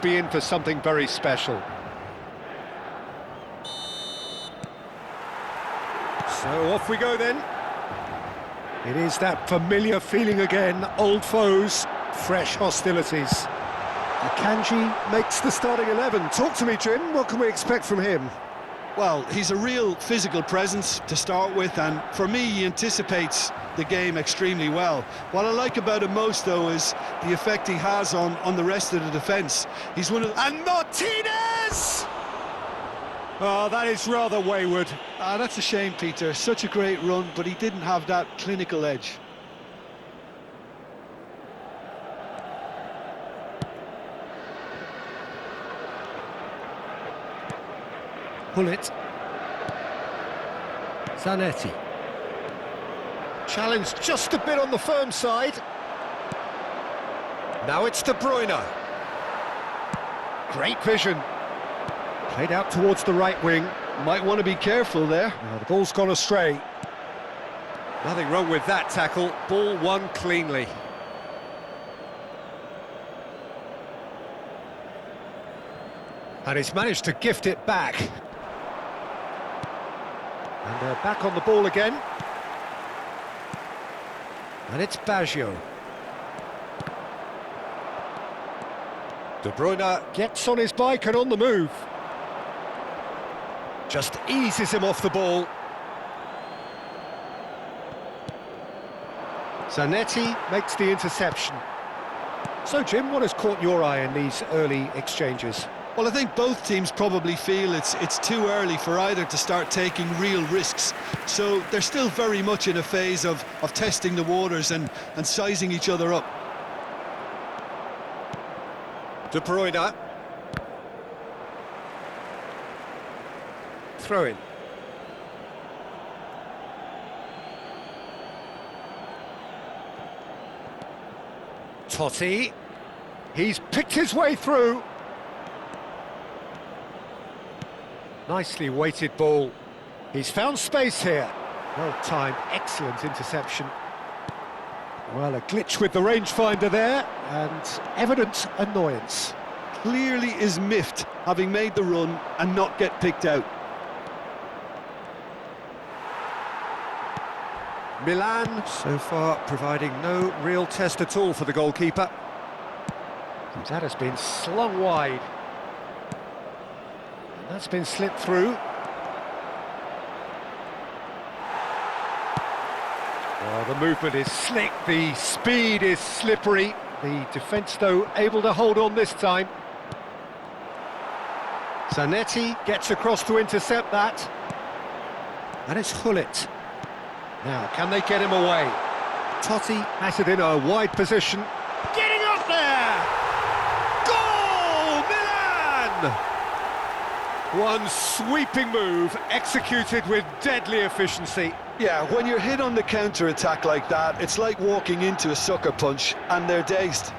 be in for something very special. So off we go then. It is that familiar feeling again, old foes, fresh hostilities. Akanji makes the starting 11. Talk to me, Jim, what can we expect from him? Well, he's a real physical presence to start with, and for me, he anticipates the game extremely well. What I like about him most, though, is the effect he has on the rest of the defence. He's one of... And Martinez! Oh, that is rather wayward. That's a shame, Peter. Such a great run, but he didn't have that clinical edge. Pull it. Zanetti. Challenge just a bit on the firm side. Now it's De Bruyne. Great vision. Played out towards the right wing. Might want to be careful there. Oh, the ball's gone astray. Nothing wrong with that tackle. Ball won cleanly. And he's managed to gift it back. And they're back on the ball again. And it's Baggio. De Bruyne gets on his bike and on the move. Just eases him off the ball. Zanetti makes the interception. So, Jim, what has caught your eye in these early exchanges? Well, I think both teams probably feel it's too early for either to start taking real risks. So they're still very much in a phase of testing the waters and sizing each other up. De Bruyne. Throw in. Totti. He's picked his way through. Nicely weighted ball. He's found space here. Well timed, excellent interception. Well, a glitch with the rangefinder there, and evident annoyance. Clearly is miffed, having made the run and not get picked out. Milan, so far, providing no real test at all for the goalkeeper. And that has been slung wide. And that's been slipped through. Well, the movement is slick, the speed is slippery. The defence, though, able to hold on this time. Zanetti gets across to intercept that. And it's Hullet. Now, can they get him away? Totti has it in a wide position. Getting up there! Goal, Milan! One sweeping move, executed with deadly efficiency. Yeah, when you're hit on the counter-attack like that, it's like walking into a sucker punch, and they're dazed.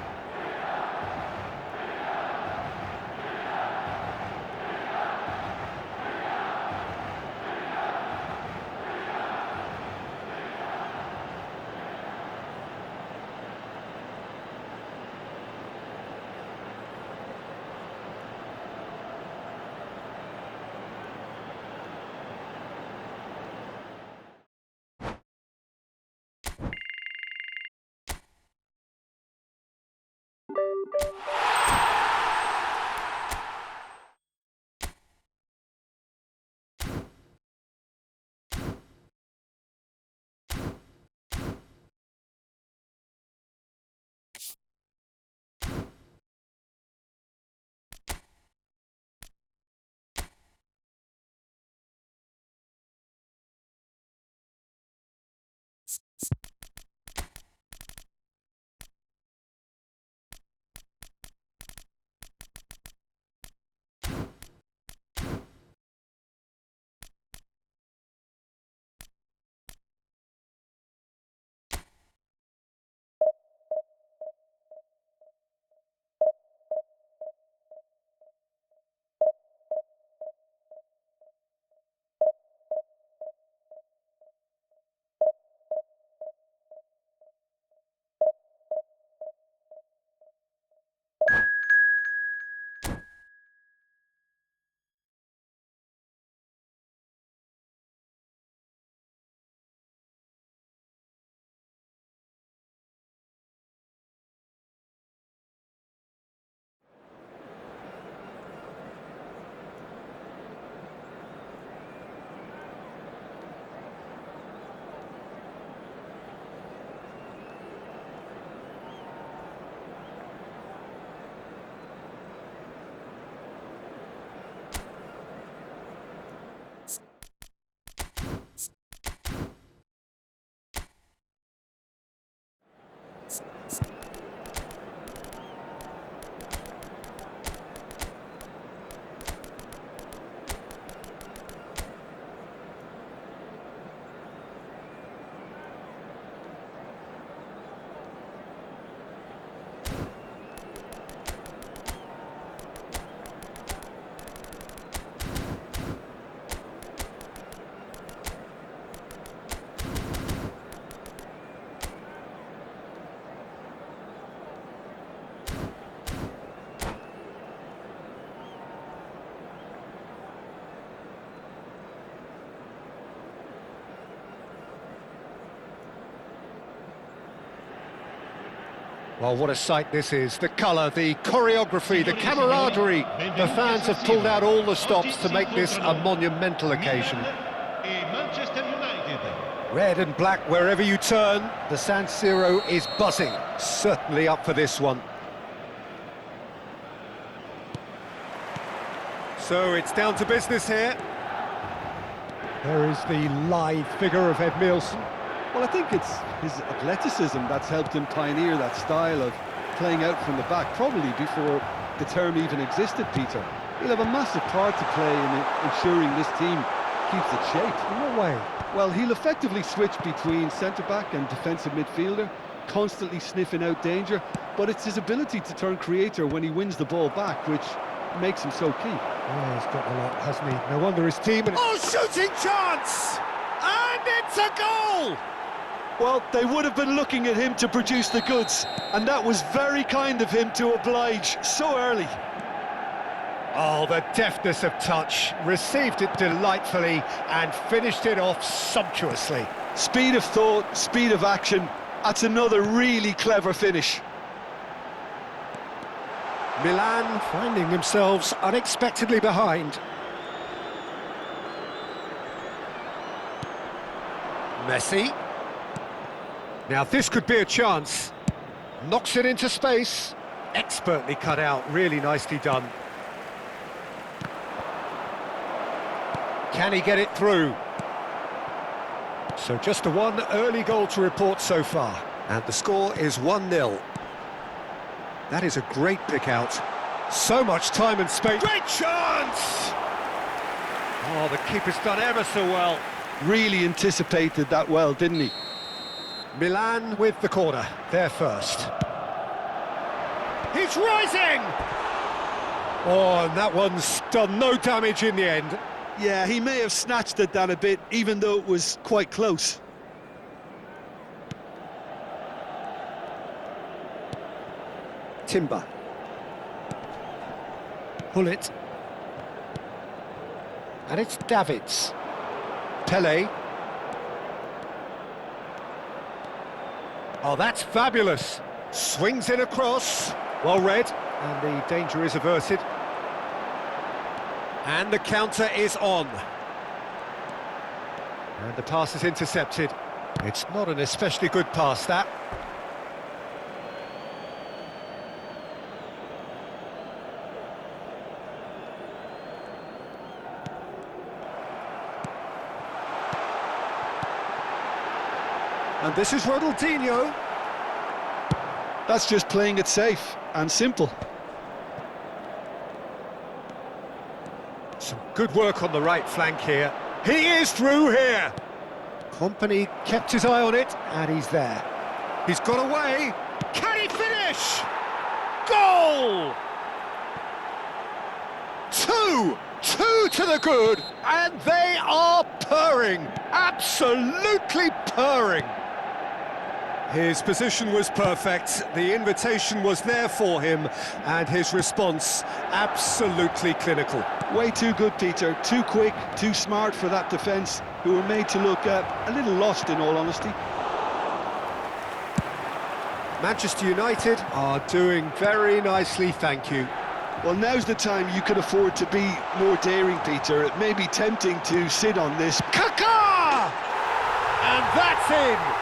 Well, what a sight this is. The colour, the choreography, the camaraderie. The fans have pulled out all the stops to make this a monumental occasion. Red and black wherever you turn. The San Siro is buzzing. Certainly up for this one. So it's down to business here. There is the lithe figure of Ed Nielsen. Well, I think it's his athleticism that's helped him pioneer that style of playing out from the back, probably before the term even existed, Peter. He'll have a massive part to play in ensuring this team keeps its shape. In what way? Well, he'll effectively switch between centre-back and defensive midfielder, constantly sniffing out danger, but it's his ability to turn creator when he wins the ball back, which makes him so key. Yeah, he's got the lot, hasn't he? No wonder his team... Oh, shooting chance! And it's a goal! Well, they would have been looking at him to produce the goods, and that was very kind of him to oblige so early. Oh, the deftness of touch, received it delightfully and finished it off sumptuously. Speed of thought, speed of action, that's another really clever finish. Milan finding themselves unexpectedly behind. Messi. Now this could be a chance. Knocks it into space. Expertly cut out, really nicely done. Can he get it through? So just the one early goal to report so far. And the score is 1-0. That is a great pick out. So much time and space. Great chance! Oh, the keeper's done ever so well. Really anticipated that well, didn't he? Milan with the corner, there first. He's rising! Oh, and that one's done no damage in the end. Yeah, he may have snatched at that a bit, even though it was quite close. Timber. Pull it. And it's Davids. Pele. Oh, that's fabulous. Swings it across. Well read. And the danger is averted. And the counter is on. And the pass is intercepted. It's not an especially good pass, that. And this is Ronaldinho. That's just playing it safe and simple. Some good work on the right flank here. He is through here. Company kept his eye on it, and he's there. He's got away. Can he finish? Goal! Two to the good, and they are purring. Absolutely purring. His position was perfect, the invitation was there for him, and his response absolutely clinical. Way too good, Peter. Too quick, too smart for that defence, who were made to look a little lost, in all honesty. Manchester United are doing very nicely, thank you. Well, now's the time you can afford to be more daring, Peter. It may be tempting to sit on this. Kaká! And that's in!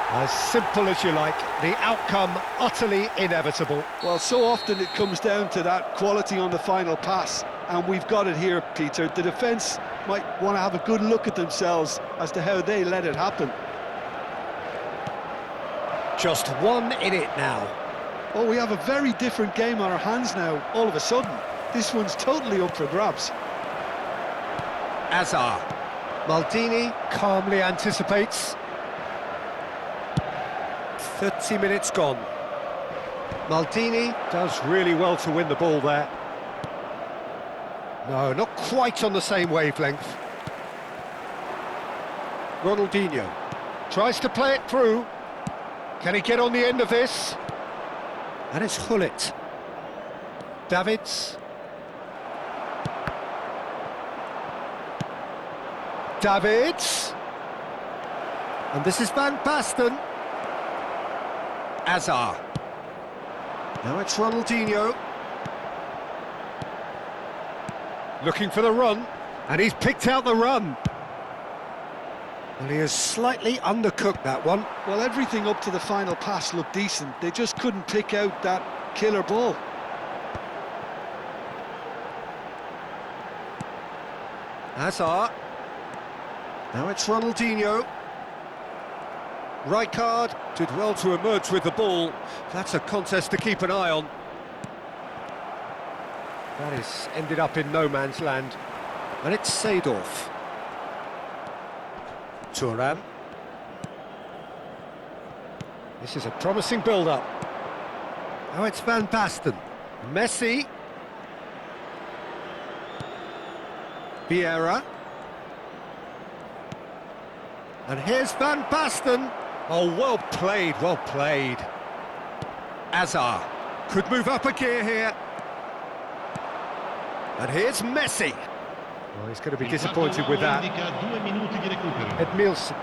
As simple as you like, the outcome utterly inevitable. Well, so often it comes down to that quality on the final pass, and we've got it here, Peter. The defence might want to have a good look at themselves as to how they let it happen. Just one in it now. Oh, we have a very different game on our hands now, all of a sudden. This one's totally up for grabs. Azar. Maldini calmly anticipates. 30 minutes gone. Maldini does really well to win the ball there. No, not quite on the same wavelength. Ronaldinho tries to play it through. Can he get on the end of this? And it's Hullet. Davids. Davids. And this is Van Basten. Azar. Now it's Ronaldinho. Looking for the run, and he's picked out the run. Well, he has slightly undercooked that one. Well, everything up to the final pass looked decent. They just couldn't pick out that killer ball. Azar. Now it's Ronaldinho. Rijkaard did well to emerge with the ball. That's a contest to keep an eye on. That is ended up in no man's land. And it's Seedorf. Thuram. This is a promising build-up. Now it's Van Basten. Messi. Vieira. And here's Van Basten. Oh, well played, well played. Azar could move up a gear here. And here's Messi. Well, he's going to be disappointed with that. Edmilson.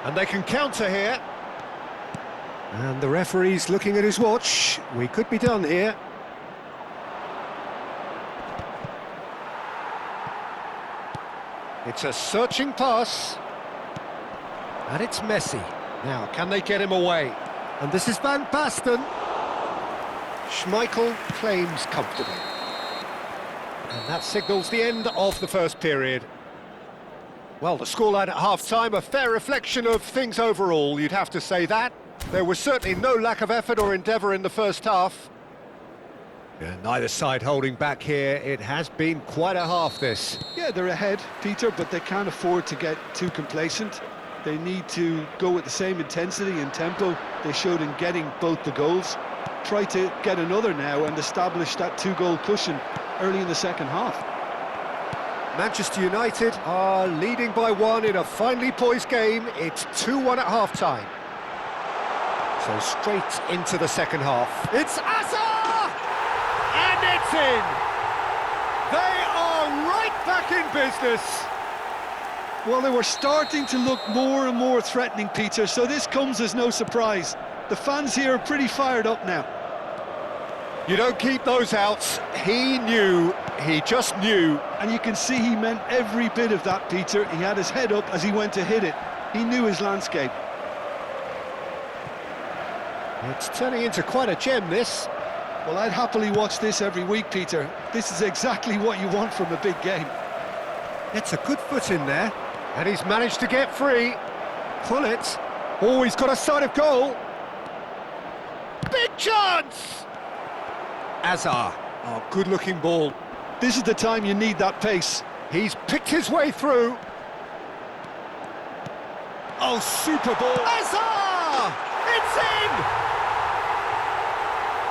And they can counter here. And the referee's looking at his watch. We could be done here. It's a searching pass. And it's Messi. Now, can they get him away? And this is Van Basten. Schmeichel claims comfortably. And that signals the end of the first period. Well, the scoreline at half-time, a fair reflection of things overall, you'd have to say that. There was certainly no lack of effort or endeavour in the first half. Yeah, neither side holding back here. It has been quite a half, this. Yeah, they're ahead, Peter, but they can't afford to get too complacent. They need to go with the same intensity and tempo they showed in getting both the goals. Try to get another now and establish that two-goal cushion early in the second half. Manchester United are leading by 1 in a finely poised game. It's 2-1 at half-time. So straight into the second half. It's Azar! And it's in! They are right back in business. Well, they were starting to look more and more threatening, Peter, so this comes as no surprise. The fans here are pretty fired up now. You don't keep those outs. He knew, he just knew. And you can see he meant every bit of that, Peter. He had his head up as he went to hit it. He knew his landscape. It's turning into quite a gem, this. Well, I'd happily watch this every week, Peter. This is exactly what you want from a big game. It's a good foot in there. And he's managed to get free. Pull it. Oh, he's got a side of goal. Big chance! Azar. Oh, good-looking ball. This is the time you need that pace. He's picked his way through. Oh, super ball. Azar! It's in!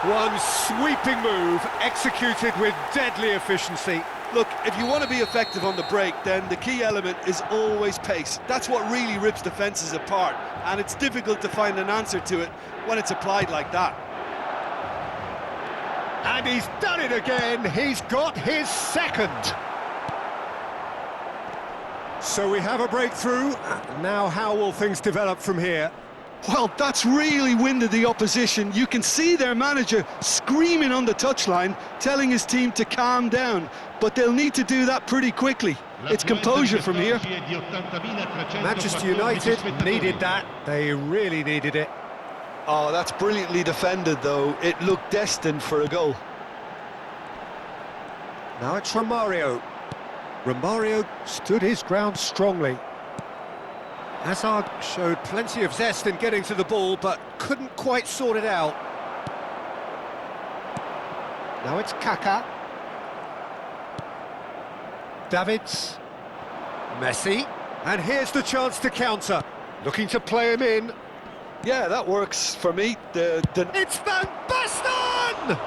One sweeping move, executed with deadly efficiency. Look, if you want to be effective on the break, then the key element is always pace. That's what really rips defences apart, and it's difficult to find an answer to it when it's applied like that. And he's done it again. He's got his second. So we have a breakthrough. Now how will things develop from here? Well, that's really winded the opposition. You can see their manager screaming on the touchline, telling his team to calm down. But they'll need to do that pretty quickly. It's composure from here. Manchester United needed that. They really needed it. Oh, that's brilliantly defended, though. It looked destined for a goal. Now it's Romario. Romario stood his ground strongly. Hazard showed plenty of zest in getting to the ball, but couldn't quite sort it out. Now it's Kaká. Davids. Messi. And here's the chance to counter. Looking to play him in. Yeah, that works for me. It's Van Basten!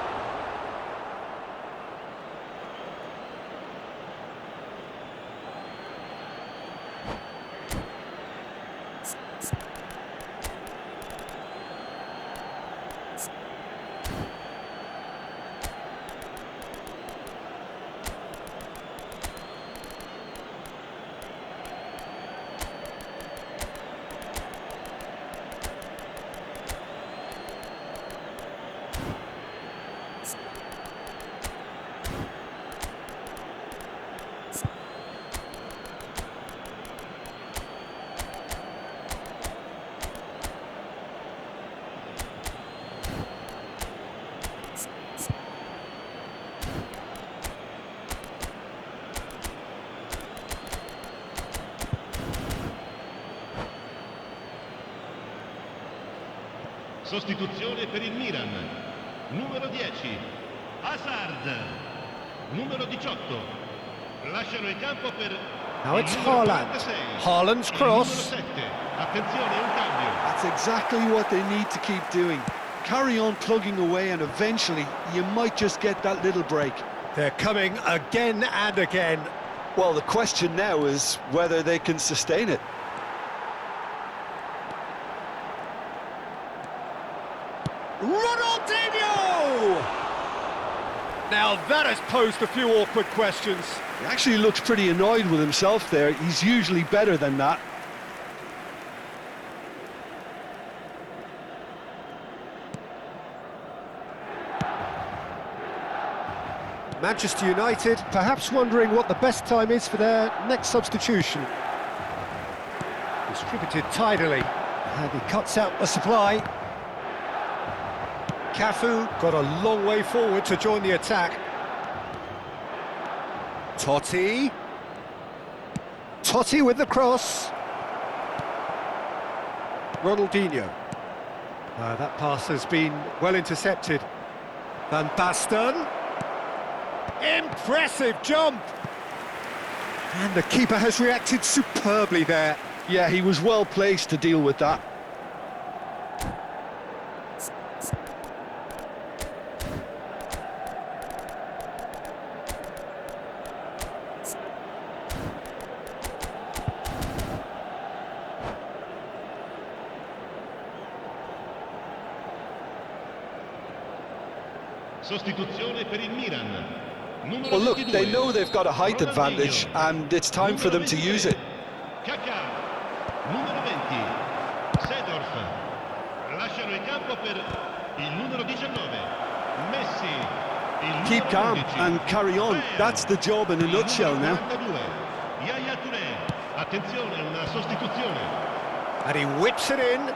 Sostituzione per il Milan. Numero 10, Hazard. Numero 18, lasciano il campo per Now il it's numero Haaland. 46. Haaland's Il numero cross. 7. Attenzione, un cambio. That's exactly what they need to keep doing. Carry on plugging away and eventually you might just get that little break. They're coming again and again. Well, the question now is whether they can sustain it. Ronaldinho! Now that has posed a few awkward questions. He actually looks pretty annoyed with himself there. He's usually better than that. Manchester United perhaps wondering what the best time is for their next substitution. Distributed tidily, and he cuts out the supply. Cafu got a long way forward to join the attack. Totti. Totti with the cross. Ronaldinho. That pass has been well intercepted. Van Basten. Impressive jump! And the keeper has reacted superbly there. Yeah, he was well placed to deal with that. Sostituzione per il Milan. Numero Well, look, 22, they know they've got a height advantage and it's time for them to use it. Kaká. Numero 20, Seedorf. Lasciano il campo per il numero 19, Messi. Il Keep numero calm 11, and carry on. Bale. That's the job in a Il nutshell numero now. 42, Yaya Touré. Attenzione, una sostituzione. And he whips it in.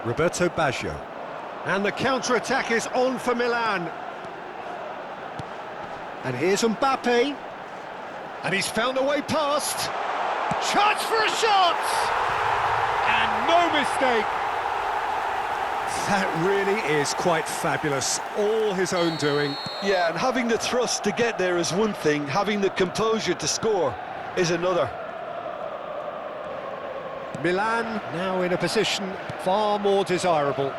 Roberto Baggio. And the counter-attack is on for Milan. And here's Mbappe. And he's found a way past. Chance for a shot! And no mistake. That really is quite fabulous. All his own doing. Yeah, and having the thrust to get there is one thing, having the composure to score is another. Milan now in a position far more desirable.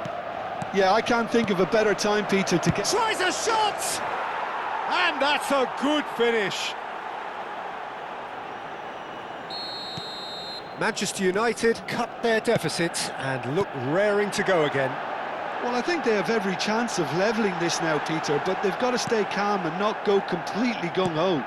Yeah, I can't think of a better time, Peter, to get... Tries a shot! And that's a good finish. Manchester United cut their deficit and look raring to go again. Well, I think they have every chance of levelling this now, Peter, but they've got to stay calm and not go completely gung-ho.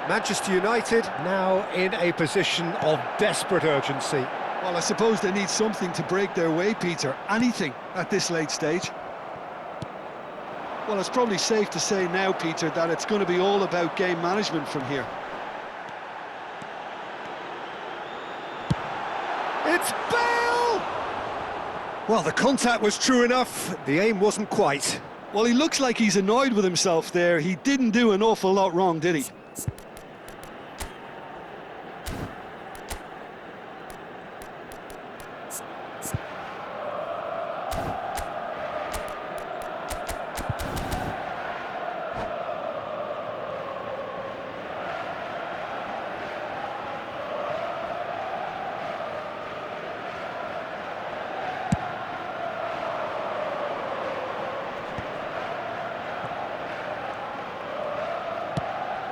Manchester United now in a position of desperate urgency. Well, I suppose they need something to break their way, Peter. Anything at this late stage. Well, it's probably safe to say now, Peter, that it's going to be all about game management from here. It's Bale! Well, the contact was true enough, the aim wasn't quite. Well, he looks like he's annoyed with himself there. He didn't do an awful lot wrong, did he?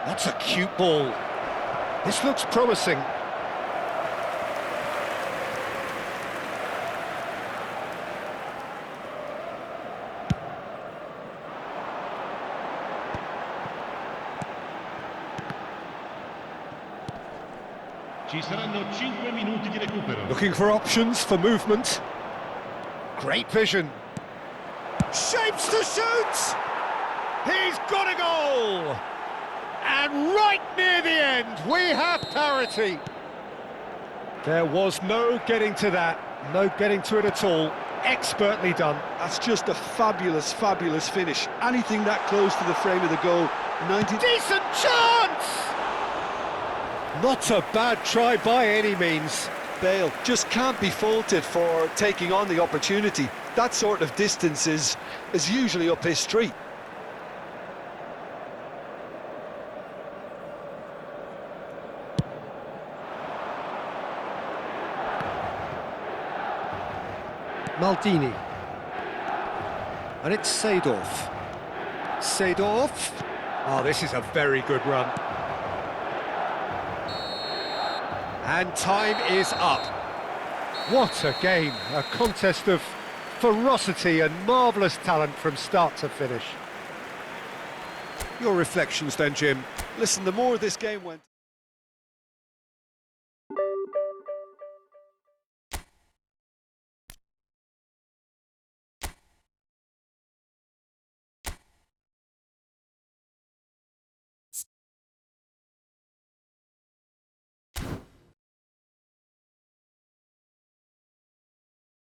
That's a cute ball. This looks promising. Ci saranno 5 minuti di recupero. Looking for options for movement. Great vision. Shapes to shoot! He's got a goal! And right near the end, we have parity. There was no getting to that, no getting to it at all. Expertly done. That's just a fabulous, fabulous finish. Anything that close to the frame of the goal, 90... Decent chance! Not a bad try by any means. Bale just can't be faulted for taking on the opportunity. That sort of distance is usually up his street. Maldini. And it's Seedorf. Seedorf. Oh, this is a very good run. And time is up. What a game. A contest of ferocity and marvellous talent from start to finish. Your reflections then, Jim. Listen, the more this game went...